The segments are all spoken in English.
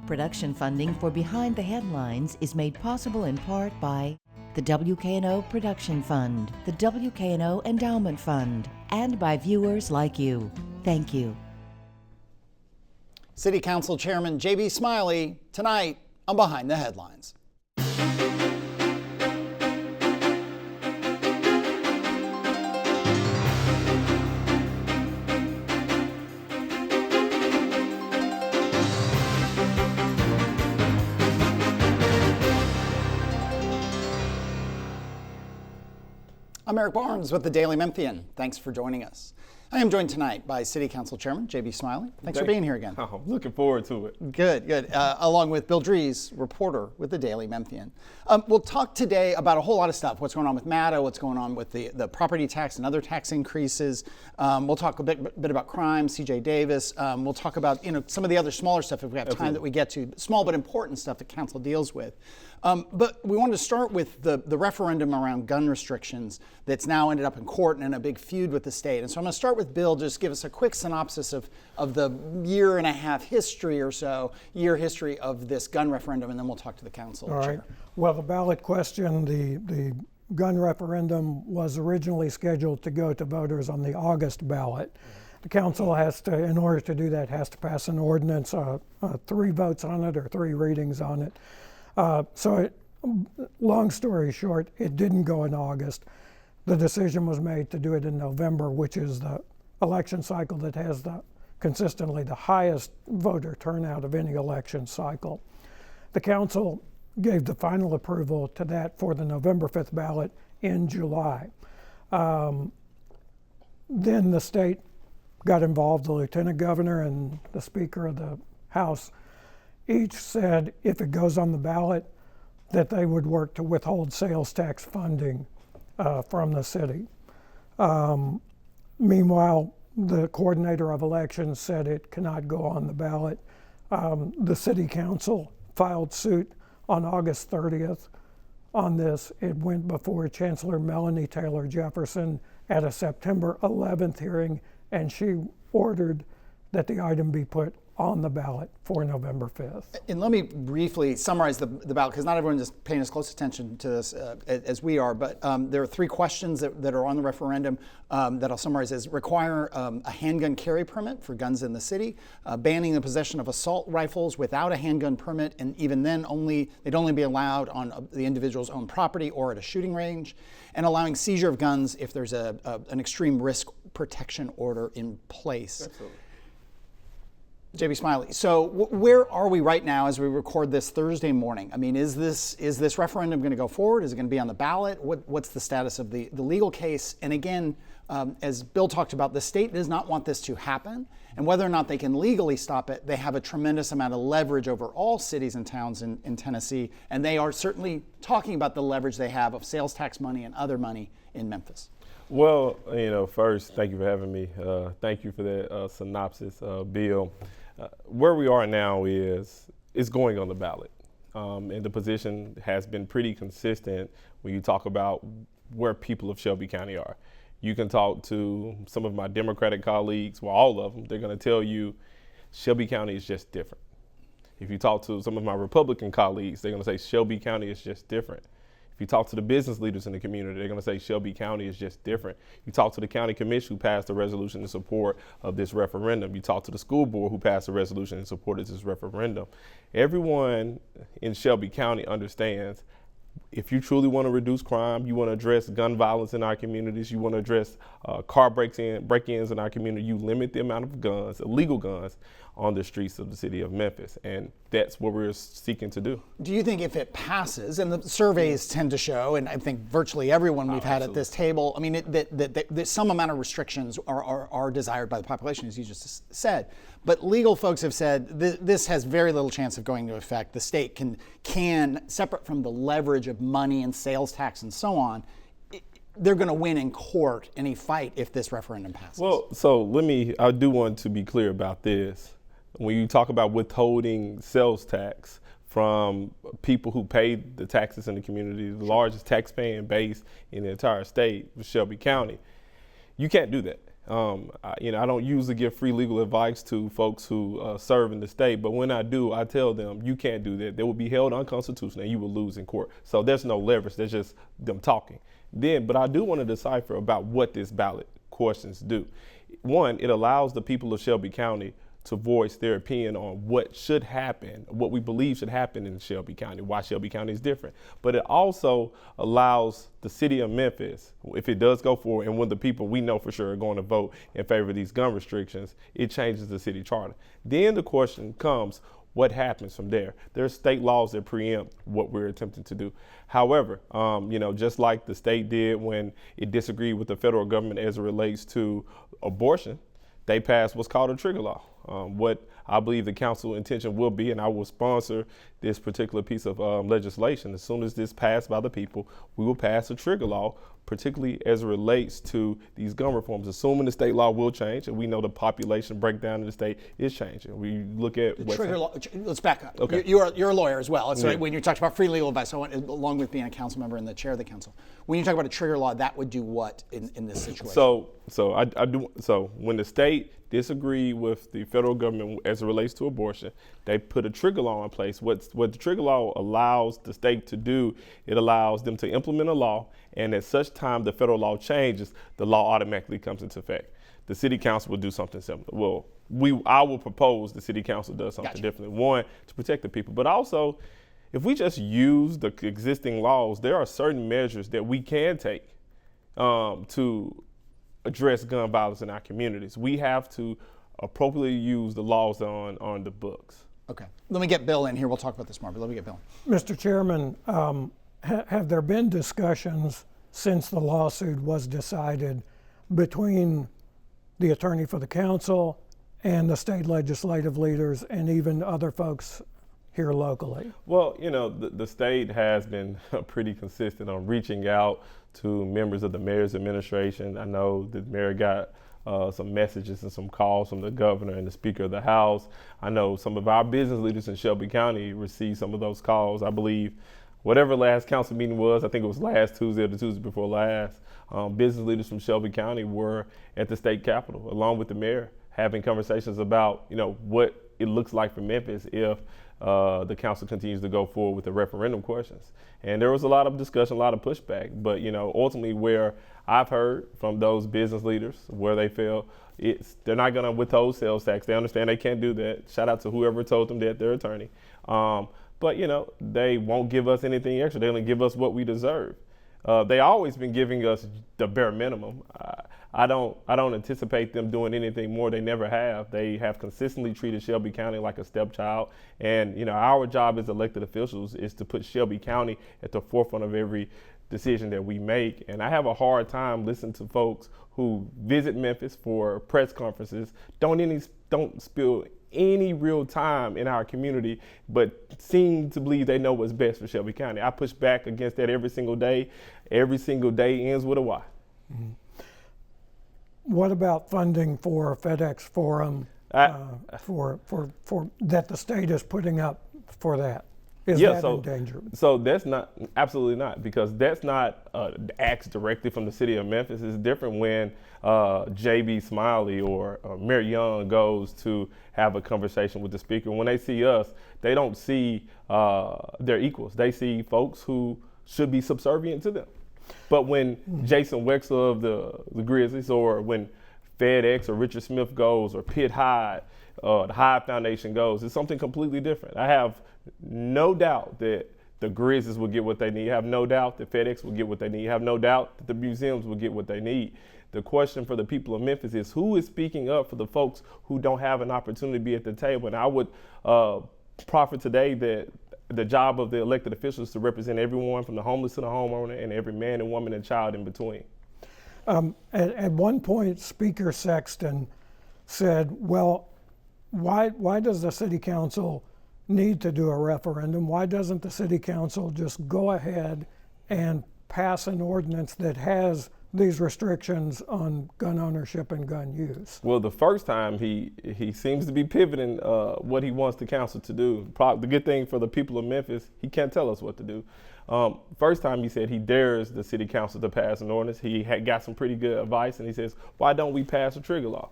Production funding for Behind the Headlines is made possible in part by the WKNO Production Fund, the WKNO Endowment Fund, and by viewers like you. Thank you. City Council Chairman J.B. Smiley tonight on Behind the Headlines. I'm Eric Barnes with the Daily Memphian. Thanks for joining us. I am joined tonight by City Council Chairman J.B. Smiley. Thanks for being here again. Oh, I'm looking forward to it. Good. Along with Bill Dries, reporter with the Daily Memphian. We'll talk today about a whole lot of stuff. What's going on with MATA, what's going on with the property tax and other tax increases. We'll talk a bit about crime, C.J. Davis. We'll talk about some of the other smaller stuff if we have time that we get to. Small but important stuff that council deals with. But we wanted to start with the referendum around gun restrictions that's now ended up in court and in a big feud with the state. And so I'm going to start with Bill, just give us a quick synopsis of the year and a half history or so, history of this gun referendum, and then we'll talk to the council. All right. Well, the ballot question, the gun referendum was originally scheduled to go to voters on the August ballot. The council has to, in order to do that, has to pass an ordinance, 3 votes on it or 3 readings on it. Long story short, it didn't go in August. The decision was made to do it in November, which is the election cycle that has consistently the highest voter turnout of any election cycle. The council gave the final approval to that for the November 5th ballot in July. Then the state got involved, the lieutenant governor and the speaker of the House each said if it goes on the ballot that they would work to withhold sales tax funding from the city. Meanwhile, the coordinator of elections said it cannot go on the ballot. The city council filed suit on August 30th on this. It went before Chancellor Melanie Taylor Jefferson at a September 11th hearing, and she ordered that the item be put on the ballot for November 5th. And let me briefly summarize the ballot, because not everyone is paying as close attention to this as we are, but there are 3 questions that are on the referendum that I'll summarize as require a handgun carry permit for guns in the city, banning the possession of assault rifles without a handgun permit, and even then they'd only be allowed on the individual's own property or at a shooting range, and allowing seizure of guns if there's an extreme risk protection order in place. Absolutely. J.B. Smiley, so where are we right now as we record this Thursday morning? I mean, is this referendum going to go forward? Is it going to be on the ballot? What's the status of the legal case? And again, as Bill talked about, the state does not want this to happen. And whether or not they can legally stop it, they have a tremendous amount of leverage over all cities and towns in Tennessee. And they are certainly talking about the leverage they have of sales tax money and other money in Memphis. Well, first, thank you for having me. Thank you for that synopsis, Bill. Where we are now is going on the ballot. And the position has been pretty consistent when you talk about where people of Shelby County are. You can talk to some of my Democratic colleagues, well, all of them, they're going to tell you Shelby County is just different. If you talk to some of my Republican colleagues, they're going to say Shelby County is just different. If you talk to the business leaders in the community, they're going to say Shelby County is just different. You talk to the county commission who passed a resolution in support of this referendum. You talk to the school board who passed a resolution in support of this referendum. Everyone in Shelby County understands if you truly want to reduce crime, you want to address gun violence in our communities, you want to address car break-ins in our community, you limit the amount of guns, illegal guns, on the streets of the city of Memphis. And that's what we're seeking to do. Do you think if it passes, and the surveys tend to show, and I think virtually everyone we've had at this table, I mean, that some amount of restrictions are desired by the population, as you just said. But legal folks have said this has very little chance of going into effect. The state can, separate from the leverage of money and sales tax and so on, they're going to win in court any fight if this referendum passes. Well, so I do want to be clear about this. When you talk about withholding sales tax from people who pay the taxes in the community, the largest tax-paying base in the entire state, Shelby County, you can't do that. I don't usually give free legal advice to folks who serve in the state, but when I do, I tell them you can't do that. They will be held unconstitutional and you will lose in court. So there's no leverage. There's just them talking. But I do want to decipher about what this ballot questions do. One, it allows the people of Shelby County to voice their opinion on what should happen, what we believe should happen in Shelby County, why Shelby County is different. But it also allows the city of Memphis, if it does go forward, and when the people we know for sure are going to vote in favor of these gun restrictions, it changes the city charter. Then the question comes, what happens from there? There's state laws that preempt what we're attempting to do. However, just like the state did when it disagreed with the federal government as it relates to abortion, they passed what's called a trigger law. What I believe the council intention will be, and I will sponsor this particular piece of legislation. As soon as this passed by the people, we will pass a trigger law, particularly as it relates to these gun reforms, assuming the state law will change, and we know the population breakdown in the state is changing. We look at the trigger law. Let's back up. Okay. You're a lawyer as well. So Yeah. when you talked about free legal advice, along with being a council member and the chair of the council, when you talk about a trigger law, that would do what in this situation? So when the state disagreed with the federal government as it relates to abortion, they put a trigger law in place. What the trigger law allows the state to do, it allows them to implement a law, and at such time the federal law changes, the law automatically comes into effect. The city council will do something similar. Well, I will propose the city council does something Gotcha. differently. One, to protect the people, but also, if we just use the existing laws, there are certain measures that we can take to address gun violence in our communities. We have to appropriately use the laws on the books. Okay. Let me get Bill in here. We'll talk about this more, but let me get Bill in. Mr. Chairman, have there been discussions since the lawsuit was decided between the attorney for the council and the state legislative leaders and even other folks here locally? Well, the state has been pretty consistent on reaching out to members of the mayor's administration. I know the mayor got some messages and some calls from the governor and the speaker of the house. I know some of our business leaders in Shelby County received some of those calls. I believe whatever last council meeting was, I think it was last Tuesday or the Tuesday before last, business leaders from Shelby County were at the state capitol along with the mayor having conversations about, what it looks like for Memphis if the council continues to go forward with the referendum questions. And there was a lot of discussion, a lot of pushback, but ultimately where I've heard from those business leaders where they feel they're not gonna withhold sales tax. They understand they can't do that. Shout out to whoever told them that, their attorney. But they won't give us anything extra. They only give us what we deserve. They always been giving us the bare minimum. I don't anticipate them doing anything more. They never have. They have consistently treated Shelby County like a stepchild. And our job as elected officials is to put Shelby County at the forefront of every decision that we make. And I have a hard time listening to folks who visit Memphis for press conferences, don't spill any real time in our community, but seem to believe they know what's best for Shelby County. I push back against that every single day. Every single day ends with a Y. Mm-hmm. What about funding for FedEx Forum for that the state is putting up for that? Is that in danger? So that's not, absolutely not, because that's not acts directly from the city of Memphis. It's different when J.B. Smiley or Mayor Young goes to have a conversation with the speaker. When they see us, they don't see their equals. They see folks who should be subservient to them. But when Jason Wexler of the Grizzlies, or when FedEx or Richard Smith goes, or Pitt Hyde, the Hyde Foundation goes, it's something completely different. I have no doubt that the Grizzlies will get what they need. I have no doubt that FedEx will get what they need. I have no doubt that the museums will get what they need. The question for the people of Memphis is, who is speaking up for the folks who don't have an opportunity to be at the table? And I would proffer today that the job of the elected officials is to represent everyone from the homeless to the homeowner and every man and woman and child in between. At one point, Speaker Sexton said, well, why does the city council need to do a referendum? Why doesn't the city council just go ahead and pass an ordinance that has these restrictions on gun ownership and gun use? Well, the first time he seems to be pivoting what he wants the council to do. The good thing for the people of Memphis, he can't tell us what to do. First time he said he dares the city council to pass an ordinance. He had got some pretty good advice, and he says, why don't we pass a trigger law?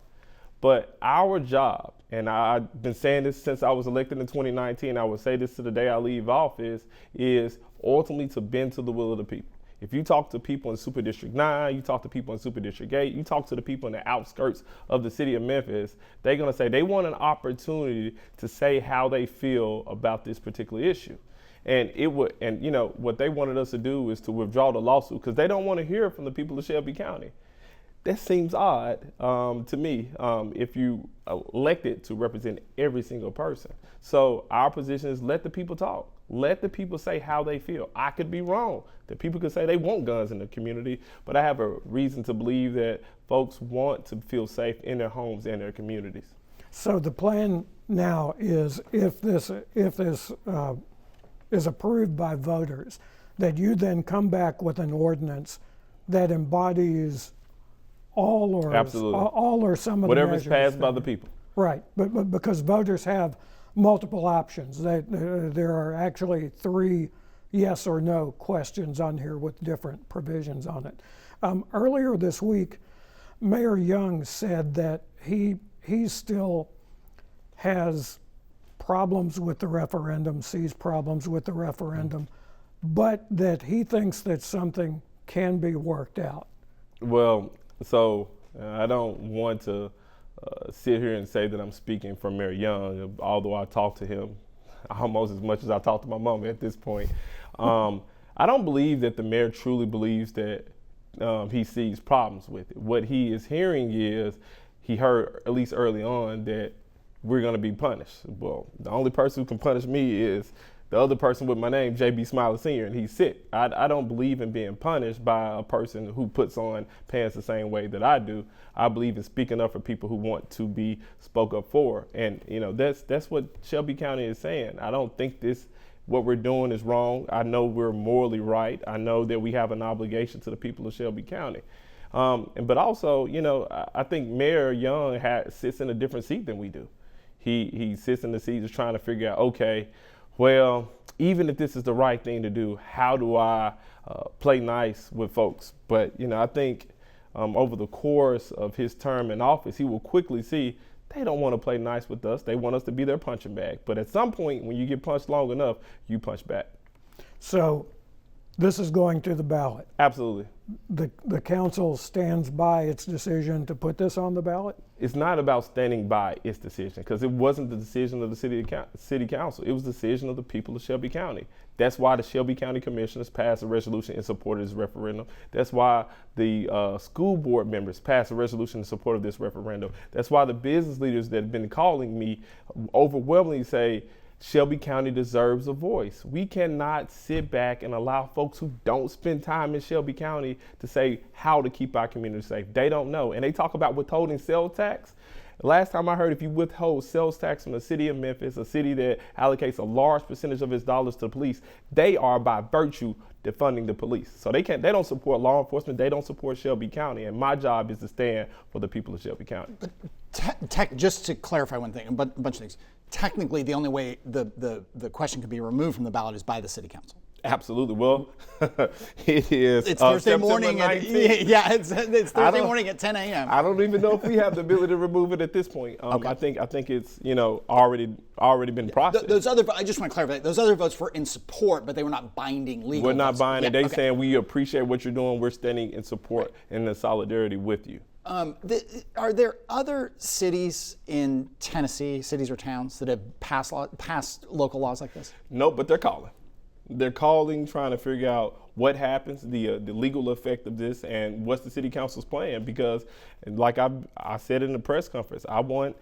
But our job, and I've been saying this since I was elected in 2019, I will say this to the day I leave office, is ultimately to bend to the will of the people. If you talk to people in Super District 9, you talk to people in Super District 8, you talk to the people in the outskirts of the city of Memphis, they're gonna say they want an opportunity to say how they feel about this particular issue. And you know, what they wanted us to do is to withdraw the lawsuit because they don't want to hear from the people of Shelby County. That seems odd to me if you elected to represent every single person. So our position is let the people talk. Let the people say how they feel. I could be wrong. The people could say they want guns in the community, but I have a reason to believe that folks want to feel safe in their homes and their communities. So the plan now is if this is approved by voters, that you then come back with an ordinance that embodies all or Absolutely. all or some of Whatever the is measures. passed by the people. Right, but because voters have multiple options, there are actually 3 yes or no questions on here with different provisions on it. Earlier this week, Mayor Young said that he still has problems with the referendum, sees problems with the referendum, but that he thinks that something can be worked out. Well, so I don't want to sit here and say that I'm speaking for Mayor Young, although I talk to him almost as much as I talk to my mom at this point. I don't believe that the mayor truly believes that he sees problems with it. What he is hearing is he heard, at least early on, that we're going to be punished. Well, the only person who can punish me is the other person with my name, J.B. Smiley Sr., and he's sick. I don't believe in being punished by a person who puts on pants the same way that I do. I believe in speaking up for people who want to be spoke up for. And, you know, that's what Shelby County is saying. I don't think what we're doing is wrong. I know we're morally right. I know that we have an obligation to the people of Shelby County. But also, you know, I think Mayor Young sits in a different seat than we do. He sits in the seat just trying to figure out, okay, well, even if this is the right thing to do, how do I play nice with folks? But, you know, I think over the course of his term in office, he will quickly see they don't want to play nice with us. They want us to be their punching bag. But at some point, when you get punched long enough, you punch back. So this is going to the ballot. Absolutely. The council stands by its decision to put this on the ballot? It's not about standing by its decision, because it wasn't the decision of the city council. It was the decision of the people of Shelby County. That's why the Shelby County Commissioners passed a resolution in support of this referendum. That's why the school board members passed a resolution in support of this referendum. That's why the business leaders that have been calling me overwhelmingly say, Shelby County deserves a voice. We cannot sit back and allow folks who don't spend time in Shelby County to say how to keep our community safe. They don't know. And they talk about withholding sales tax. Last time I heard, if you withhold sales tax from the city of Memphis, a city that allocates a large percentage of its dollars to the police, they are by virtue defunding the police. So they don't support law enforcement. They don't support Shelby County. And my job is to stand for the people of Shelby County. But just to clarify one thing, a bunch of things. Technically, the only way the question could be removed from the ballot is by the city council. Absolutely. Well, it is. It's Thursday morning. It's Thursday morning at 10 a.m. I don't even know if we have the ability to remove it at this point. Okay. I think it's already been processed. Those other, I just want to clarify. Those other votes were in support, but they were not binding legal. We're not votes. binding. They saying we appreciate what you're doing. We're standing in support and in solidarity with you. Are there other cities in Tennessee, cities or towns, that have passed local laws like this? No, but they're calling. They're calling, trying to figure out what happens, the legal effect of this, and what's the city council's plan. Because, like I said in the press conference, I want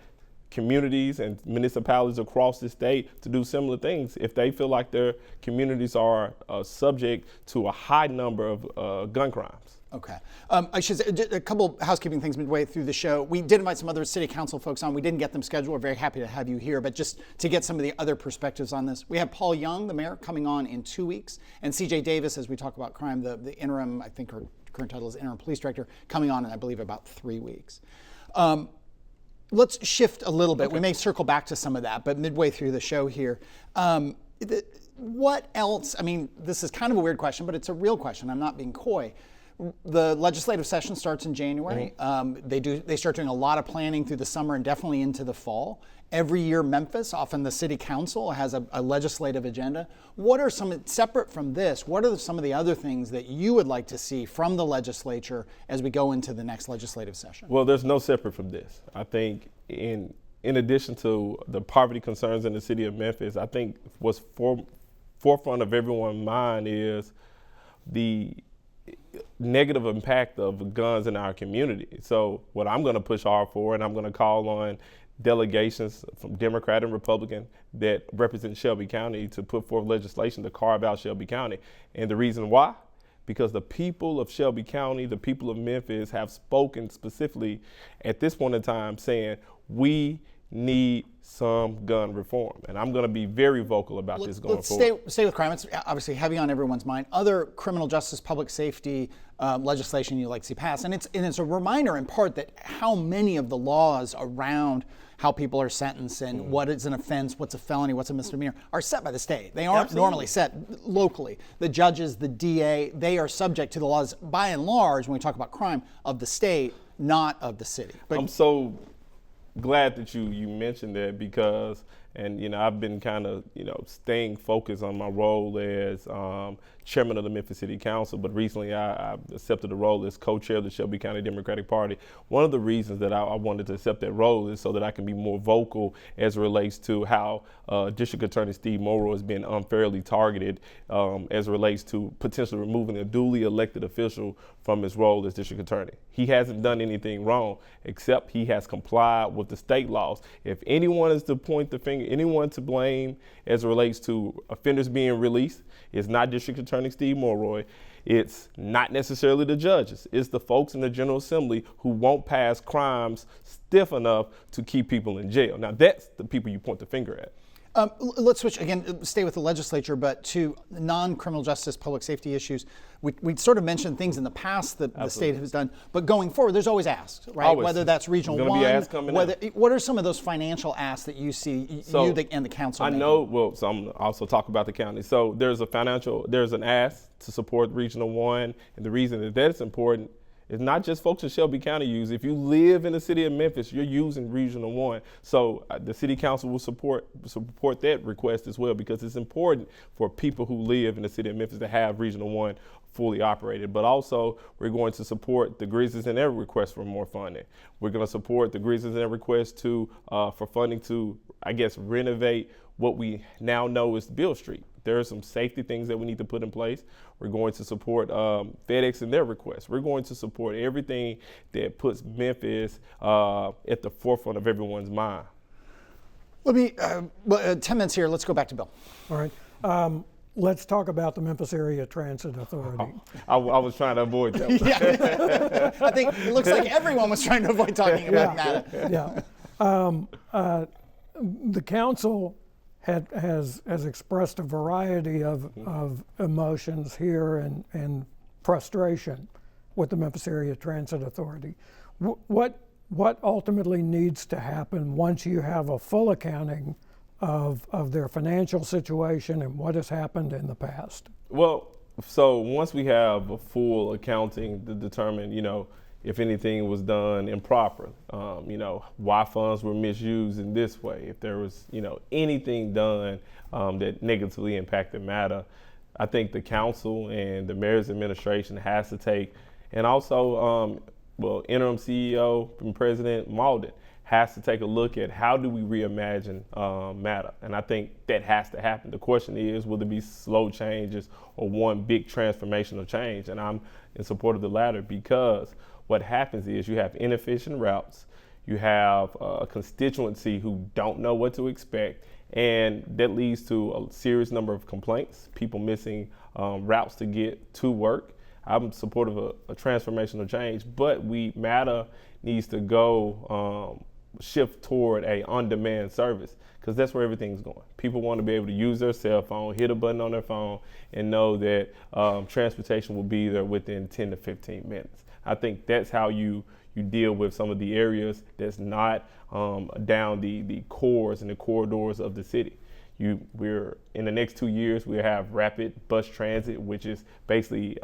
communities and municipalities across the state to do similar things if they feel like their communities are subject to a high number of gun crimes. Okay. I should say a couple housekeeping things midway through the show. We did invite some other city council folks on. We didn't get them scheduled. We're very happy to have you here. But just to get some of the other perspectives on this, we have Paul Young, the mayor, coming on in 2 weeks, and CJ Davis, as we talk about crime, the interim, I think, or current title is interim police director, coming on in, I believe, about 3 weeks. Let's shift a little bit. Okay. We may circle back to some of that, but midway through the show here, what else? I mean, this is kind of a weird question, but it's a real question. I'm not being coy. The legislative session starts in January. They start doing a lot of planning through the summer and definitely into the fall. Every year, Memphis, often the city council, has a legislative agenda. What are separate from this, what are some of the other things that you would like to see from the legislature as we go into the next legislative session? Well, there's no separate from this. I think in addition to the poverty concerns in the city of Memphis, I think what's forefront of everyone's mind is the negative impact of guns in our community. So what I'm going to push hard for, and I'm going to call on delegations from Democrat and Republican that represent Shelby County to put forth legislation to carve out Shelby County. And the reason why? Because the people of Shelby County, the people of Memphis have spoken specifically at this point in time saying, we need some gun reform. And I'm going to be very vocal about this going forward. Stay with crime. It's obviously heavy on everyone's mind. Other criminal justice, public safety legislation you'd like to see passed. And it's a reminder in part that how many of the laws around how people are sentenced and what is an offense, what's a felony, what's a misdemeanor, are set by the state. They aren't normally set locally. The judges, the DA, they are subject to the laws, by and large, when we talk about crime, of the state, not of the city. But I'm so glad that you mentioned that because, and I've been kind of staying focused on my role as chairman of the Memphis City Council, but recently I accepted the role as co-chair of the Shelby County Democratic Party. One of the reasons that I wanted to accept that role is so that I can be more vocal as it relates to how District Attorney Steve Morrow has been unfairly targeted as it relates to potentially removing a duly elected official from his role as District Attorney. He hasn't done anything wrong, except he has complied with the state laws. If anyone is to point the finger, anyone to blame as it relates to offenders being released, it's not District Attorney Steve Morrow. It's not necessarily the judges. It's the folks in the General Assembly who won't pass crimes stiff enough to keep people in jail. Now, that's the people you point the finger at. Let's switch again, stay with the legislature, but to non-criminal justice, public safety issues. We sort of mentioned things in the past that the state has done, but going forward, there's always asks, right? Always. Whether that's Regional One, what are some of those financial asks that you see and the council making? So I'm also talk about the county. So there's an ask to support Regional One, and the reason that that's important is not just folks in Shelby County use. If you live in the city of Memphis, you're using Regional One. So the city council will support that request as well, because it's important for people who live in the city of Memphis to have Regional One fully operated. But also, we're going to support the Grizzlies in their request for more funding. We're going to support the Grizzlies in their request for funding to, renovate what we now know is Beale Street. There are some safety things that we need to put in place. We're going to support FedEx in their request. We're going to support everything that puts Memphis at the forefront of everyone's mind. Let me, 10 minutes here, let's go back to Bill. All right. Let's talk about the Memphis Area Transit Authority. I was trying to avoid that. Yeah. I think it looks like everyone was trying to avoid talking about that. Yeah. The council has expressed a variety of emotions here and frustration with the Memphis Area Transit Authority. What ultimately needs to happen once you have a full accounting of their financial situation and what has happened in the past? Well, so once we have a full accounting to determine, if anything was done improper, why funds were misused in this way, if there was, anything done that negatively impacted MATA, I think the council and the mayor's administration has to take, and also, interim CEO and President Malden has to take a look at how do we reimagine MATA, and I think that has to happen. The question is, will there be slow changes or one big transformational change? And I'm in support of the latter, because what happens is you have inefficient routes, you have a constituency who don't know what to expect, and that leads to a serious number of complaints, people missing routes to get to work. I'm supportive of a transformational change, but MATA needs to go shift toward a on-demand service, because that's where everything's going. People want to be able to use their cell phone, hit a button on their phone, and know that transportation will be there within 10 to 15 minutes. I think that's how you deal with some of the areas that's not down the cores and the corridors of the city. We're in the next 2 years, we'll have rapid bus transit, which is basically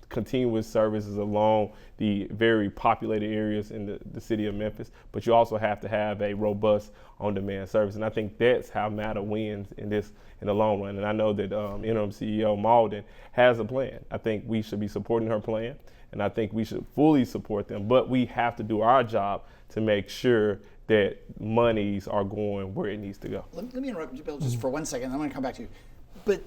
continuous services along the very populated areas in the city of Memphis. But you also have to have a robust on-demand service, and I think that's how MATA wins in the long run. And I know that interim CEO Malden has a plan. I think we should be supporting her plan, and I think we should fully support them. But we have to do our job to make sure that monies are going where it needs to go. Let me interrupt you, Bill, just for 1 second. I'm going to come back to you. But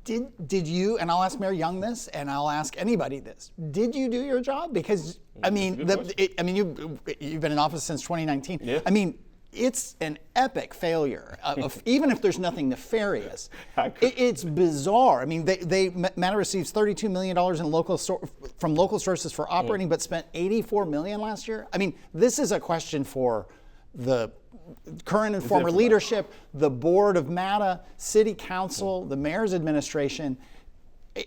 did you, and I'll ask Mayor Young this, and I'll ask anybody this, did you do your job? Because, I mean, you've been in office since 2019. Yeah. I mean, it's an epic failure, even if there's nothing nefarious. It's bizarre. I mean, MATA receives $32 million from local sources for operating, but spent $84 million last year. I mean, this is a question for the current and former leadership, the board of MATA, city council, the mayor's administration.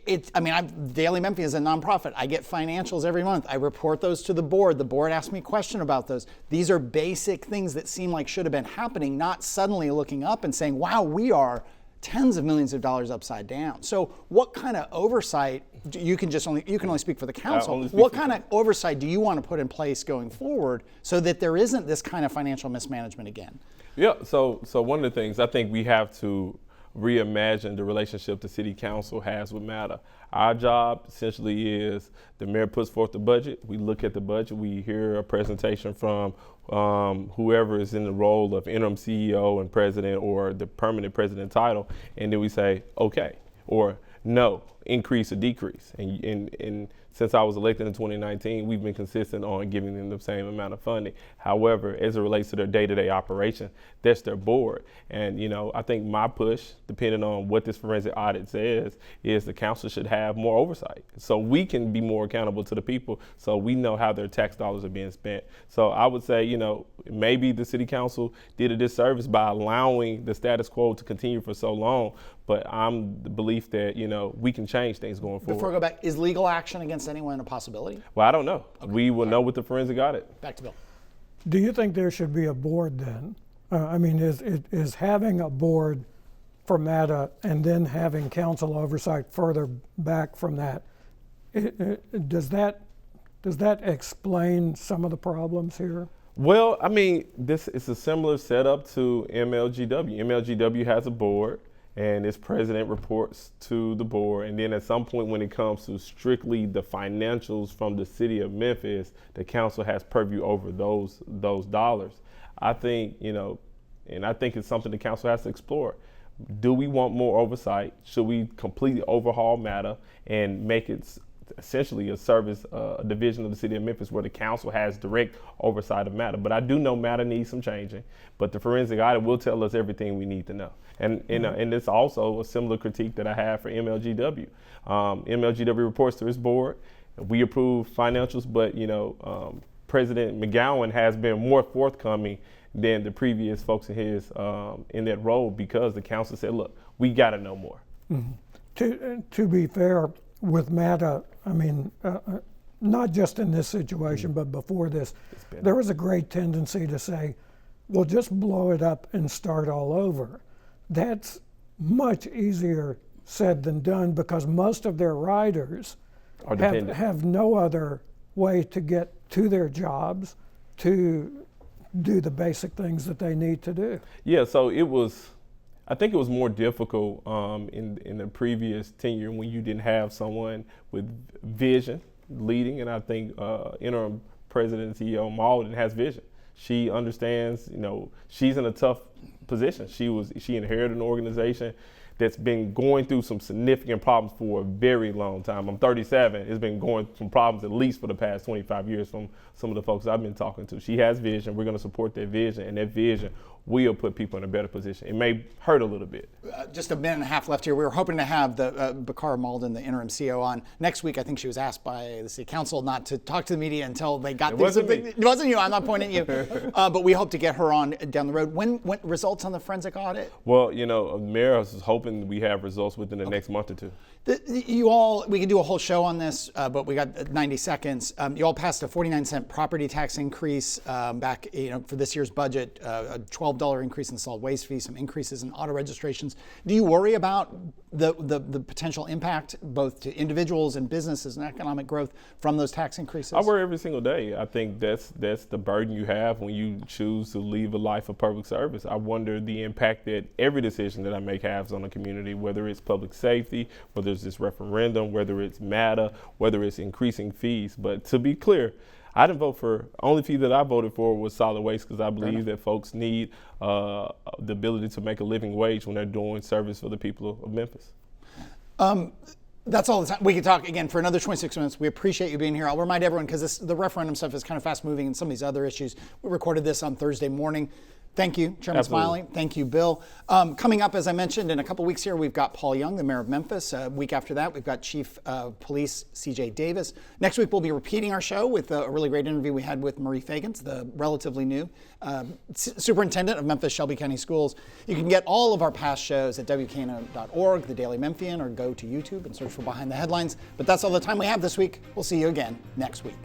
Daily Memphian is a nonprofit. I get financials every month. I report those to the board. The board asks me a question about those. These are basic things that seem like should have been happening, not suddenly looking up and saying, wow, we are tens of millions of dollars upside down. So what kind of oversight, you can only speak for the council, what kind of oversight do you want to put in place going forward so that there isn't this kind of financial mismanagement again? Yeah, so one of the things I think we have to reimagine the relationship the city council has with MATA. Our job essentially is the mayor puts forth the budget. We look at the budget. We hear a presentation from whoever is in the role of interim CEO and president or the permanent president title, and then we say, okay, or no, increase or decrease. And since I was elected in 2019, we've been consistent on giving them the same amount of funding. However, as it relates to their day-to-day operation, that's their board. And, I think my push, depending on what this forensic audit says, is the council should have more oversight so we can be more accountable to the people so we know how their tax dollars are being spent. So I would say, maybe the city council did a disservice by allowing the status quo to continue for so long. But I'm the belief that, we can change things going forward. Before I go back, is legal action against anyone a possibility? Well, I don't know. Okay. We will know with the forensic audit. Back to Bill. Do you think there should be a board then? Is having a board for MATA and then having council oversight further back from that, does that explain some of the problems here? Well, this is a similar setup to MLGW. MLGW has a board, and its president reports to the board. And then at some point when it comes to strictly the financials from the city of Memphis, the council has purview over those dollars. I think, and I think it's something the council has to explore. Do we want more oversight? Should we completely overhaul MATA and make it essentially a service, a division of the city of Memphis where the council has direct oversight of MATA? But I do know MATA needs some changing, but the forensic audit will tell us everything we need to know. And it's also a similar critique that I have for MLGW. MLGW reports to its board. We approve financials, but President McGowan has been more forthcoming than the previous folks in that role, because the council said, look, we got to know more. Mm-hmm. To be fair, with MATA, not just in this situation, but before this, there was a great tendency to say, well, just blow it up and start all over. That's much easier said than done, because most of their riders have no other way to get to their jobs to do the basic things that they need to do. Yeah, so I think it was more difficult in the previous tenure when you didn't have someone with vision leading, and I think interim president and CEO Malden has vision. She understands, she's in a tough position. She inherited an organization that's been going through some significant problems for a very long time. I'm 37. It's been going through problems at least for the past 25 years from some of the folks I've been talking to. She has vision. We're going to support that vision, and that vision will put people in a better position. It may hurt a little bit. Just a minute and a half left here. We were hoping to have the Bakara Malden, the interim CEO, on next week. I think she was asked by the city council not to talk to the media until they got It wasn't me. It wasn't you. I'm not pointing at you. But we hope to get her on down the road. When results on the forensic audit? Well, Mayor is hoping we have results within the next month or two. We could do a whole show on this, but we got 90 seconds. You all passed a 49-cent property tax increase back, for this year's budget, a $12 increase in the solid waste fee, some increases in auto registrations. Do you worry about the potential impact both to individuals and businesses and economic growth from those tax increases? I worry every single day. I think that's the burden you have when you choose to live a life of public service. I wonder the impact that every decision that I make has on the community, whether it's public safety, whether it's this referendum, whether it's MATA, whether it's increasing fees. But to be clear, I didn't vote for, only fee that I voted for was solid waste because I believe that folks need the ability to make a living wage when they're doing service for the people of Memphis. That's all the time. We could talk again for another 26 minutes. We appreciate you being here. I'll remind everyone, because the referendum stuff is kind of fast moving and some of these other issues. We recorded this on Thursday morning. Thank you, Chairman Absolutely. Smiley. Thank you, Bill. Coming up, as I mentioned, in a couple weeks here, we've got Paul Young, the mayor of Memphis. A week after that, we've got Chief of Police C.J. Davis. Next week, we'll be repeating our show with a really great interview we had with Marie Fagans, the relatively new superintendent of Memphis Shelby County Schools. You can get all of our past shows at WKNO.org, The Daily Memphian, or go to YouTube and search for Behind the Headlines. But that's all the time we have this week. We'll see you again next week.